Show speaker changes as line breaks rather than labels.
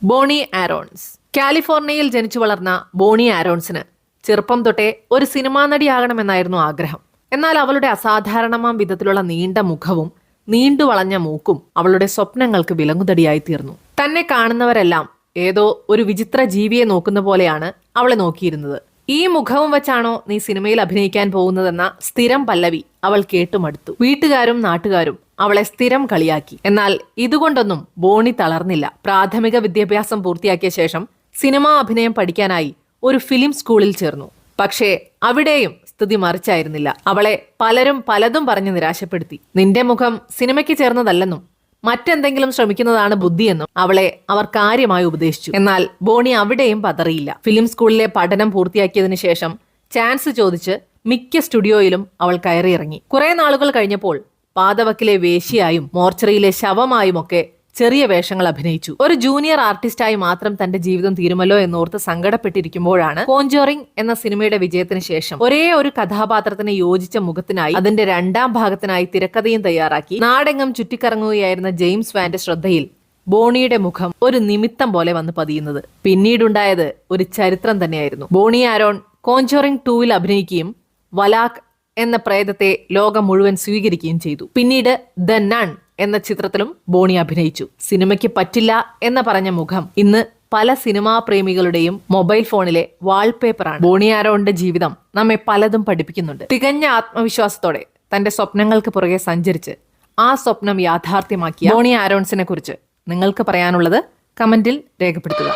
Boney Aaron's. കാലിഫോർണിയയിൽ ജനിച്ചു വളർന്ന ബോണി ആരോൺസിന് ചെറുപ്പം തൊട്ടേ ഒരു സിനിമാ നടിയാകണമെന്നായിരുന്നു ആഗ്രഹം. എന്നാൽ അവളുടെ അസാധാരണമാം വിധത്തിലുള്ള നീണ്ട മുഖവും നീണ്ടു വളഞ്ഞ മൂക്കും അവളുടെ സ്വപ്നങ്ങൾക്ക് വിലങ്ങുതടിയായി തീർന്നു. തന്നെ കാണുന്നവരെല്ലാം ഏതോ ഒരു വിചിത്ര ജീവിയെ നോക്കുന്ന പോലെയാണ് അവളെ നോക്കിയിരുന്നത്. ഈ മുഖവും വെച്ചാണോ നീ സിനിമയിൽ അഭിനയിക്കാൻ പോകുന്നതെന്ന സ്ഥിരം പല്ലവി അവൾ കേട്ടുമടുത്തു. വീട്ടുകാരും നാട്ടുകാരും അവളെ സ്ഥിരം കളിയാക്കി. എന്നാൽ ഇതുകൊണ്ടൊന്നും ബോണി തളർന്നില്ല. പ്രാഥമിക വിദ്യാഭ്യാസം പൂർത്തിയാക്കിയ ശേഷം സിനിമാ അഭിനയം പഠിക്കാനായി ഒരു ഫിലിം സ്കൂളിൽ ചേർന്നു. പക്ഷേ അവിടെയും സ്ഥിതി മറിച്ചായിരുന്നില്ല. അവളെ പലരും പലതും പറഞ്ഞ് നിരാശപ്പെടുത്തി. നിന്റെ മുഖം സിനിമയ്ക്ക് ചേർന്നതല്ലെന്നും മറ്റെന്തെങ്കിലും ശ്രമിക്കുന്നതാണ് ബുദ്ധിയെന്നും അവളെ അവർ കാര്യമായി ഉപദേശിച്ചു. എന്നാൽ ബോണി അവിടെയും പതറിയില്ല. ഫിലിം സ്കൂളിലെ പഠനം പൂർത്തിയാക്കിയതിനു ശേഷം ചാൻസ് ചോദിച്ച് മിക്ക സ്റ്റുഡിയോയിലും അവൾ കയറിയിറങ്ങി. കുറെ നാളുകൾ കഴിഞ്ഞപ്പോൾ പാതവക്കിലെ വേശ്യയായും മോർച്ചറിയിലെ ശവമായും ഒക്കെ ചെറിയ വേഷങ്ങൾ അഭിനയിച്ചു. ഒരു ജൂനിയർ ആർട്ടിസ്റ്റായി മാത്രം തന്റെ ജീവിതം തീരുമല്ലോ എന്നോർത്ത് സങ്കടപ്പെട്ടിരിക്കുമ്പോഴാണ് കോഞ്ചറിംഗ് എന്ന സിനിമയുടെ വിജയത്തിന് ശേഷം ഒരേ ഒരു കഥാപാത്രത്തിന് യോജിച്ച മുഖത്തിനായി അതിന്റെ 2ാം ഭാഗത്തിനായി തിരക്കഥയും തയ്യാറാക്കി നാടെങ്ങും ചുറ്റിക്കറങ്ങുകയായിരുന്ന ജെയിംസ് വാന്റെ ശ്രദ്ധയിൽ ബോണിയുടെ മുഖം ഒരു നിമിത്തം പോലെ വന്ന് പതിയുന്നത്. പിന്നീടുണ്ടായത് ഒരു ചരിത്രം തന്നെയായിരുന്നു. ബോണി ആരോൺ കോഞ്ചറിംഗ് 2 അഭിനയിക്കുകയും വലാഖ് എന്ന പ്രേതത്തെ ലോകം മുഴുവൻ സ്വീകരിക്കുകയും ചെയ്തു. പിന്നീട് ദ നൺ എന്ന ചിത്രത്തിലും ബോണി അഭിനയിച്ചു. സിനിമയ്ക്ക് പറ്റില്ല എന്ന് പറഞ്ഞ മുഖം ഇന്ന് പല സിനിമാ പ്രേമികളുടെയും മൊബൈൽ ഫോണിലെ വാൾപേപ്പറാണ്. ബോണി ആരോണിന്റെ ജീവിതം നമ്മെ പലതും പഠിപ്പിക്കുന്നുണ്ട്. തികഞ്ഞ ആത്മവിശ്വാസത്തോടെ തന്റെ സ്വപ്നങ്ങൾക്ക് പുറകെ സഞ്ചരിച്ച് ആ സ്വപ്നം യാഥാർത്ഥ്യമാക്കിയ ബോണി ആരോൺസിനെ കുറിച്ച് നിങ്ങൾക്ക് പറയാനുള്ളത് കമന്റിൽ രേഖപ്പെടുത്തുക.